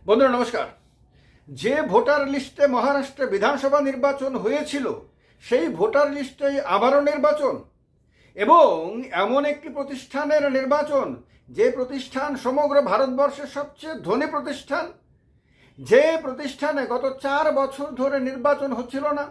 বন্ধুরা নমস্কার। যে ভোটার লিস্টে মহারাষ্ট্রে বিধানসভা নির্বাচন হয়েছিল সেই ভোটার লিস্টেই আবারও নির্বাচন, এবং এমন একটি প্রতিষ্ঠানের নির্বাচন যে প্রতিষ্ঠান সমগ্র ভারতবর্ষের সবচেয়ে ধনী প্রতিষ্ঠান, যে প্রতিষ্ঠানে গত 4 বছর ধরে নির্বাচন হচ্ছিল না,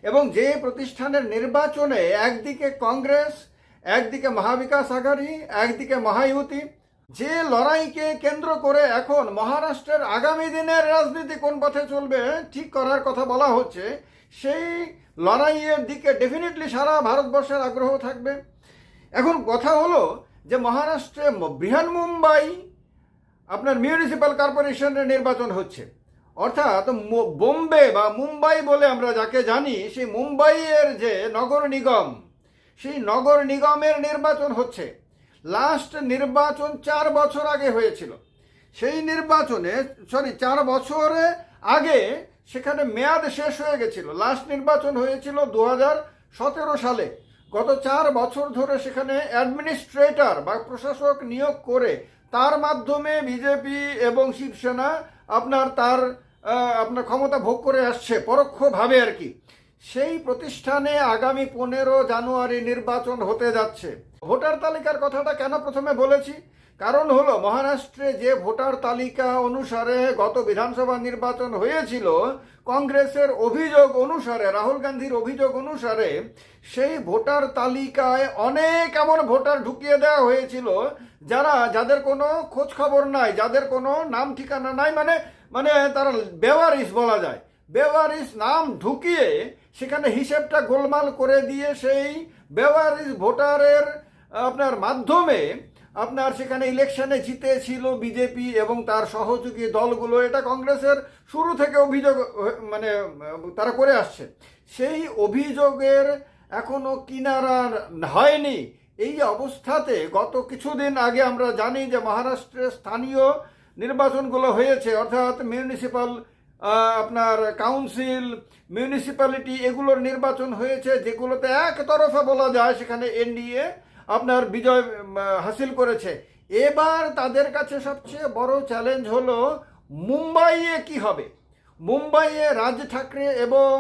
এবং যে প্রতিষ্ঠানের নির্বাচনে একদিকে কংগ্রেস, একদিকে মহাবিকাশ আঘাড়ি, একদিকে মহায়ুতি, যে লড়াইকে কেন্দ্র করে এখন মহারাষ্ট্রের আগামী দিনের রাজনীতি কোন পথে চলবে ঠিক করার কথা বলা হচ্ছে, সেই লড়াইয়ের দিকে ডেফিনেটলি সারা ভারতবর্ষের আগ্রহ থাকবে। এখন কথা হলো যে মহারাষ্ট্রে বৃহন্মুম্বাই আপনার মিউনিসিপ্যাল কর্পোরেশনের নির্বাচন হচ্ছে, অর্থাৎ বোম্বে বা মুম্বাই বলে আমরা যাকে জানি, সেই মুম্বাইয়ের যে নগর নিগম, সেই নগর নিগমের নির্বাচন হচ্ছে। লাস্ট নির্বাচন 4 বছর আগে হয়েছিল। সেই নির্বাচনে 4 বছরে আগে সেখানে মেয়াদ শেষ হয়ে গেছিল। লাস্ট নির্বাচন হয়েছিল 2017 সালে। গত 4 বছর ধরে সেখানে অ্যাডমিনিস্ট্রেটর বা প্রশাসক নিয়োগ করে তার মাধ্যমে বিজেপি এবং শিবসেনা আপনার ক্ষমতা ভোগ করে আসছে পরোক্ষভাবে আর কি। সেই প্রতিষ্ঠানে আগামী 15 জানুয়ারি নির্বাচন হতে যাচ্ছে। ভোটার তালিকার কথাটা কেন প্রথমে বলেছি, কারণ হলো মহারাষ্ট্রে যে ভোটার তালিকা অনুসারে গত বিধানসভা নির্বাচন হয়েছিল, কংগ্রেসের অভিযোগ অনুসারে, রাহুল গান্ধীর অভিযোগ অনুসারে সেই ভোটার তালিকায় অনেক এমন ভোটার ঢুকিয়ে দেওয়া হয়েছিল যাদের কোনো খোঁজ খবর নাই, যাদের কোনো নাম ঠিকানা নাই, মানে তারা বেওয়ারিশ বলা যায়। বেওয়ারিশ নাম ঢুকিয়ে সেখানে হিসেবটা গোলমাল করে দিয়ে সেই বেওয়ারিশ ভোটারের মাধ্যমে সেখানে ইলেকশনে জিতেছিল বিজেপি এবং তার সহযোগী দলগুলো। এটা কংগ্রেসের শুরু থেকে অভিযোগ তারা করে আসছে। সেই অভিযোগের এখনো কিনারা হয়নি। এই অবস্থাতে গত কিছুদিন আগে আমরা জানি যে মহারাষ্ট্রের স্থানীয় নির্বাচনগুলো হয়েছে, অর্থাৎ মিউনিসিপ্যাল কাউন্সিল, মিউনিসিপ্যালিটি, এগুলোর নির্বাচন হয়েছে, যেগুলোতে একতরফা বলা যায় সেখানে এনডিএ বিজয় হাসিল করেছে। এবার তাদের কাছে সবচেয়ে বড় চ্যালেঞ্জ হলো মুম্বাইয়ে কি হবে। মুম্বাইয়ে রাজ ঠাকরে এবং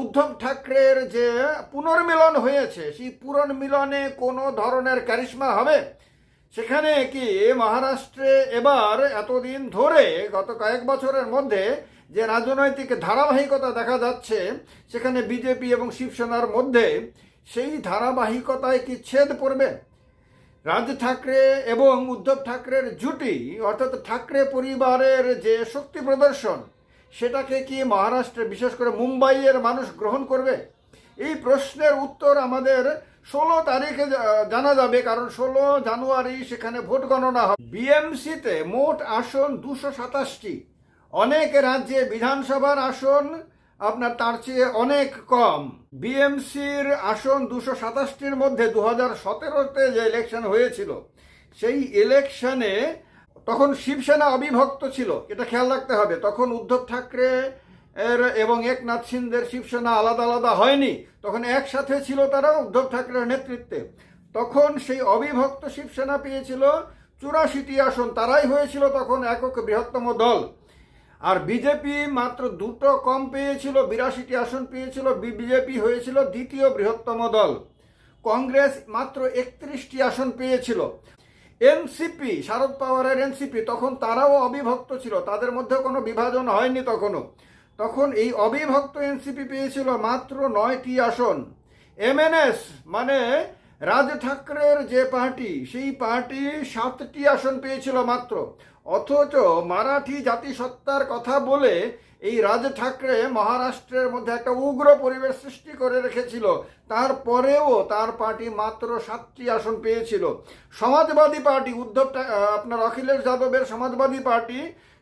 উদ্ধব ঠাকরের যে পুনর্মিলন হয়েছে, সেই পুনর্মিলনে কোনো ধরনের ক্যারিশমা হবে সেখানে কি? মহারাষ্ট্রে এবার এতদিন ধরে গত কয়েক বছরের মধ্যে যে রাজনৈতিক ধারাবাহিকতা দেখা যাচ্ছে সেখানে বিজেপি এবং শিবসেনার মধ্যে, সেই ধারাবাহিকতায় কি ছেদ পড়বে? রাজ ঠাকরে এবং উদ্ধব ঠাকরের জুটি, অর্থাৎ ঠাকরে পরিবারের যে শক্তি প্রদর্শন, সেটাকে কি মহারাষ্ট্রে বিশেষ করে মুম্বাইয়ের মানুষ গ্রহণ করবে? এই প্রশ্নের উত্তর আমাদের 16 তারিখে জানা যাবে, কারণ 16 জানুয়ারি সেখানে ভোট গণনা হবে। বিএমসিতে মোট আসন 227টি। অনেক রাজ্যে বিধানসভার আসন তার চেয়ে অনেক কম। বিএমসির আসন 227টির মধ্যে 2017-তে যে ইলেকশন হয়েছিল, সেই ইলেকশনে তখন শিবসেনা অবিভক্ত ছিল, এটা খেয়াল রাখতে হবে। তখন উদ্ধব ঠাকরে এবং একনাথ সিন্দের শিবসেনা আলাদা আলাদা হয়নি, তখন একসাথে ছিল তারা উদ্ধব ঠাকরের নেতৃত্বে। তখন সেই অবিভক্ত শিবসেনা পেয়েছিল 84টি আসন, তারাই হয়েছিল তখন একক বৃহত্তম দল। আর বিজেপি মাত্র 2টো কম পেয়েছিল, 82টি আসন পেয়েছিল, বিজেপি হয়েছিল দ্বিতীয় বৃহত্তম দল। কংগ্রেস মাত্র 31টি আসন পেয়েছিল। এনসিপি, শারদ পাওয়ারের এনসিপি, তখন তারাও অবিভক্ত ছিল, তাদের মধ্যে কোনো বিভাজন হয়নি তখন এই অবিভক্ত এনসিপি পেয়েছিল মাত্র 9টি আসন। এমএনএস মানে রাজ ঠাকরের যে পার্টি, সেই পার্টি 7টি আসন পেয়েছিল মাত্র। অথচ মারাঠি জাতিসত্তার কথা বলে এই রাজ ঠাকরে মহারাষ্ট্রের মধ্যে একটা উগ্র পরিবেশ সৃষ্টি করে রেখেছিল, তারপরেও তার পার্টি মাত্র 7টি আসন পেয়েছিল। সমাজবাদী পার্টি, অখিলেশ যাদবের সমাজবাদী পার্টি,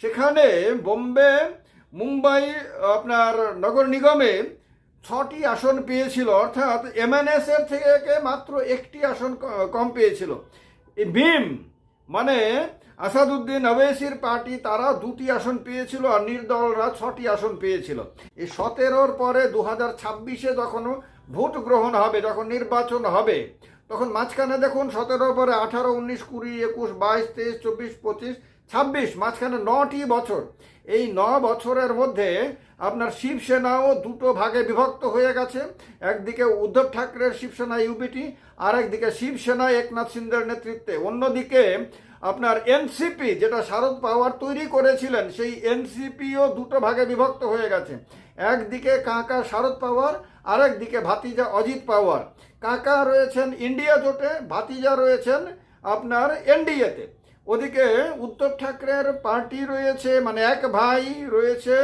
সেখানে বোম্বে, মুম্বাই নগর নিগমে 6টি আসন পেয়েছিল, অর্থাৎ এমএনএস এর থেকে মাত্র 1টি আসন কম পেয়েছিল। ভীম মানে আসাদুদ্দিন ওয়েসির পার্টি, তারা 2টি আসন পেয়েছিল, আর নির্দলরা 6টি আসন পেয়েছিল। এই 17-র পরে 2026-এ যখন ভোট গ্রহণ হবে, যখন নির্বাচন হবে, তখন মাঝখানে দেখুন 17-র পরে 18, 19, 20, 21, 22, 23, 24, 25 26, মাঝখানে 9টি বছর। এই 9 বছরের মধ্যে আপনার শিবসেনাও দুটো ভাগে বিভক্ত হয়ে গেছে। একদিকে উদ্ধব ঠাকরের শিবসেনা ইউবিটি, আর একদিকে শিবসেনা একনাথ সিন্ডের নেতৃত্বে। অন্যদিকে আপনার এনসিপি, যেটা শারদ পাওয়ার তৈরি করেছিলেন, সেই এনসিপিও দুটো ভাগে বিভক্ত হয়ে গেছে। একদিকে কাকা শারদ পাওয়ার, আর একদিকে ভাতিজা অজিত পাওয়ার। কাকা রয়েছেন ইন্ডিয়া জোটে, ভাতিজা রয়েছেন আপনার এনডিএতে। ওদিকে উদ্ধব ঠাকরের পার্টি রয়েছে, মানে এক ভাই রয়েছে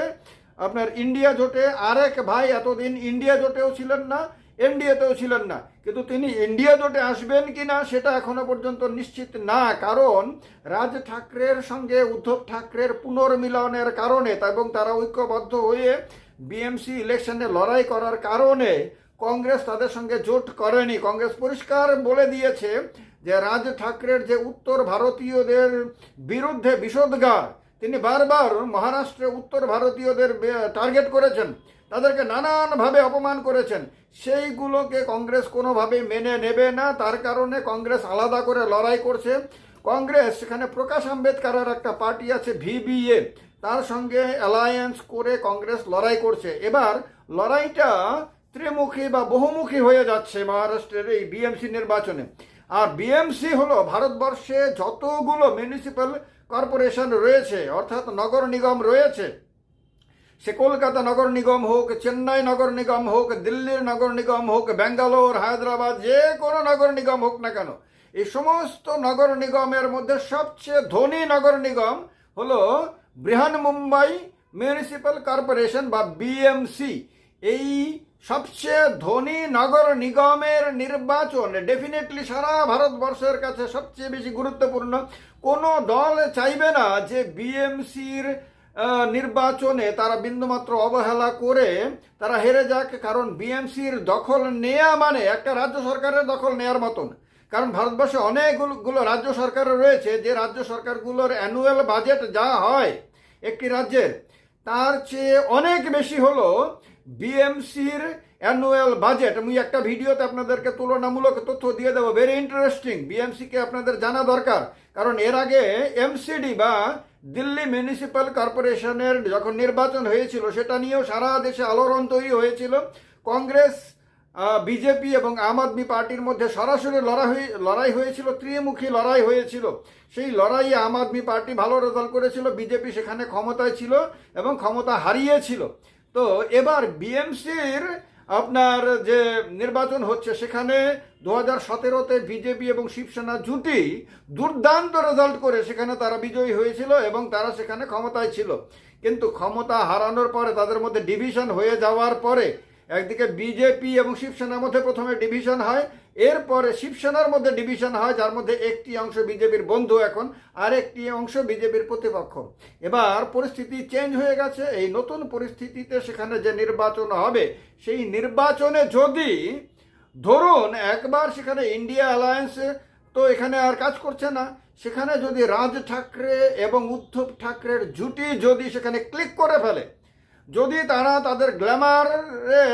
আপনার ইন্ডিয়া জোটে, আরেক ভাই এতদিন ইন্ডিয়া জোটেও ছিলেন না, এনডিএতেও ছিলেন না। কিন্তু তিনি ইন্ডিয়া জোটে আসবেন কি না সেটা এখনো পর্যন্ত নিশ্চিত না, কারণ রাজ ঠাকরের সঙ্গে উদ্ধব ঠাকরের পুনর্মিলনের কারণে এবং তারা ঐক্যবদ্ধ হয়ে বিএমসি ইলেকশনে লড়াই করার কারণে কংগ্রেস তাদের সঙ্গে জোট করেনি। কংগ্রেস পরিষ্কার বলে দিয়েছে যে রাজ ঠাকরের যে উত্তর ভারতীয়দের বিরুদ্ধে বিষোদ্গার, তিনি বারবার মহারাষ্ট্রে উত্তর ভারতীয়দের টার্গেট করেছেন, তাদেরকে নানানভাবে অপমান করেছেন, সেইগুলোকে কংগ্রেস কোনোভাবেই মেনে নেবে না। তার কারণে কংগ্রেস আলাদা করে লড়াই করছে। কংগ্রেস সেখানে প্রকাশ আম্বেদকরের একটা পার্টি আছে ভিবিএ, তার সঙ্গে অ্যালায়েন্স করে কংগ্রেস লড়াই করছে। এবার লড়াইটা ত্রিমুখী বা বহুমুখী হয়ে যাচ্ছে মহারাষ্ট্রের এই বিএমসি নির্বাচনে। আর বিএমসি হলো ভারতবর্ষে যতগুলো মিউনিসিপ্যাল কর্পোরেশন রয়েছে, অর্থাৎ নগর নিগম রয়েছে, সে কলকাতা নগর নিগম হোক, চেন্নাই নগর নিগম হোক, দিল্লির নগর নিগম হোক, ব্যাঙ্গালোর, হায়দ্রাবাদ, যে কোনো নগর নিগম হোক না কেন, এই সমস্ত নগর নিগমের মধ্যে সবচেয়ে ধনী নগর নিগম হলো বৃহন্মুম্বাই মিউনিসিপ্যাল কর্পোরেশন বা বিএমসি। এই সবচেয়ে ধনী নগর নিগমের নির্বাচন ডেফিনেটলি সারা ভারতবর্ষের কাছে সবচেয়ে বেশি গুরুত্বপূর্ণ। কোনো দল চাইবে না যে বিএমসির নির্বাচনে তারা বিন্দুমাত্র অবহেলা করে তারা হেরে যাক, কারণ বিএমসির দখল নেওয়া মানে একটা রাজ্য সরকারের দখল নেওয়ার মতন। কারণ ভারতবর্ষে অনেকগুলো রাজ্য সরকার রয়েছে, যে রাজ্য সরকারগুলোর অ্যানুয়াল বাজেট যা হয় একটি রাজ্যের, তার চেয়ে অনেক বেশি হলো বিএমসির অ্যানুয়াল বাজেট। আমি একটা ভিডিওতে আপনাদেরকে তুলনামূলক তথ্য দিয়ে দেবো, ভেরি ইন্টারেস্টিং। বিএমসিকে আপনাদের জানা দরকার, কারণ এর আগে এমসিডি বা দিল্লি মিউনিসিপ্যাল কর্পোরেশনের যখন নির্বাচন হয়েছিল, সেটা নিয়েও সারা দেশে আলোড়ন তৈরি হয়েছিল। কংগ্রেস, বিজেপি এবং আম আদমি পার্টির মধ্যে সরাসরি লড়াই হয়েছিল, ত্রিমুখী লড়াই হয়েছিল। সেই লড়াইয়ে আম আদমি পার্টি ভালো রেজাল্ট করেছিল, বিজেপি সেখানে ক্ষমতায় ছিল এবং ক্ষমতা হারিয়েছিল। তো এবার বিএমসির আপনার যে নির্বাচন হচ্ছে, সেখানে 2017-তে বিজেপি এবং শিবসেনা জুটি দুর্দান্ত রেজাল্ট করে সেখানে তারা বিজয়ী হয়েছিল এবং তারা সেখানে ক্ষমতায় ছিল। কিন্তু ক্ষমতা হারানোর পরে তাদের মধ্যে ডিভিশন হয়ে যাওয়ার পরে একদিকে বিজেপি এবং শিবসেনার মধ্যে প্রথমে ডিভিশন হয়, এরপরে শিবসেনার মধ্যে ডিভিশন হয়, যার মধ্যে একটি অংশ বিজেপির বন্ধু এখন, আর একটি অংশ বিজেপির প্রতিপক্ষ। এবার পরিস্থিতি চেঞ্জ হয়ে গেছে। এই নতুন পরিস্থিতিতে সেখানে যে নির্বাচন হবে, সেই নির্বাচনে যদি ধরুন একবার সেখানে ইন্ডিয়া অ্যালায়েন্স তো এখানে আর কাজ করছে না, সেখানে যদি রাজ ঠাকরে এবং উদ্ধব ঠাকরের জুটি যদি সেখানে ক্লিক করে ফেলে, যদি তারা তাদের গ্ল্যামারে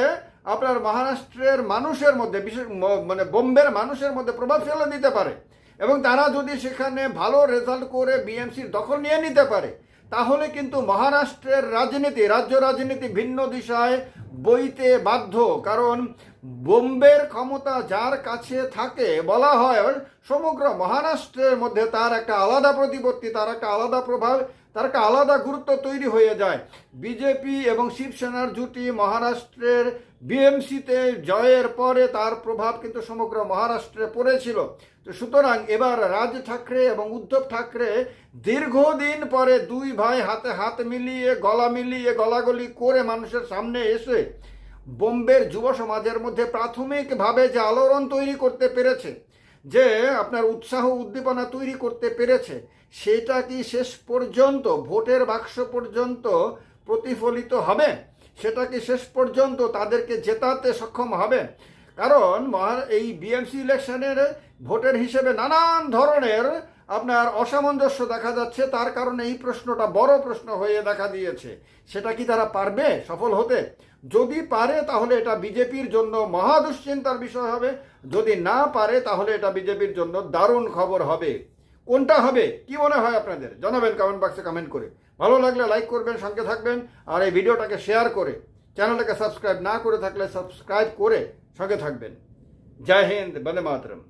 আপনার মহারাষ্ট্রের মানুষের মধ্যে, বিশেষ মানে বোম্বের মানুষের মধ্যে প্রভাব ফেলে দিতে পারে এবং তারা যদি সেখানে ভালো রেজাল্ট করে বিএমসির দখল নিয়ে নিতে পারে, তাহলে কিন্তু মহারাষ্ট্রের রাজনীতি, রাজ্য রাজনীতি ভিন্ন দিশায় বইতে বাধ্য। কারণ বোম্বের ক্ষমতা যার কাছে থাকে, বলা হয় সমগ্র মহারাষ্ট্রের মধ্যে তার একটা আলাদা প্রতিপত্তি, তার একটা আলাদা প্রভাব, তার একটা আলাদা গুরুত্ব তৈরি হয়ে যায়। বিজেপি এবং শিবসেনার জুটি মহারাষ্ট্রের বিএমসিতে জয়ের পরে তার প্রভাব কিন্তু সমগ্র মহারাষ্ট্রে পড়েছিল। তো সুতরাং এবার রাজ ঠাকরে এবং উদ্ধব ঠাকরে দীর্ঘদিন পরে দুই ভাই হাতে হাত মিলিয়ে গলাগলি করে মানুষের সামনে এসে বোম্বের যুব সমাজের মধ্যে প্রাথমিকভাবে যে আলোড়ন তৈরি করতে পেরেছে, যে আপনার উৎসাহ উদ্দীপনা তৈরি করতে পেরেছে, সেটা কি শেষ পর্যন্ত ভোটের বাক্স পর্যন্ত প্রতিফলিত হবে? সেটা কি শেষ পর্যন্ত তাদেরকে জেতাতে সক্ষম হবে? কারণ এই বিএমসি ইলেকশনের ভোটের হিসেবে নানান ধরনের আপনার অসামঞ্জস্য দেখা যাচ্ছে। তার কারণে এই প্রশ্নটা বড় প্রশ্ন হয়ে দেখা দিয়েছে, সেটা কি তারা পারবে সফল হতে? যদি পারে তাহলে এটা বিজেপির জন্য মহা দুশ্চিন্তার বিষয় হবে, যদি না পারে তাহলে এটা বিজেপির জন্য দারুণ খবর হবে। কোনটা হবে কি মনে হয় আপনাদের জানাবেন কমেন্ট বক্সে কমেন্ট করে। ভালো লাগলে লাইক করবেন, সঙ্গে থাকবেন, আর এই ভিডিওটাকে শেয়ার করে চ্যানেলটাকে সাবস্ক্রাইব না করে থাকলে সাবস্ক্রাইব করে সঙ্গে থাকবেন। জয় হিন্দ, বন্দে মাতরম।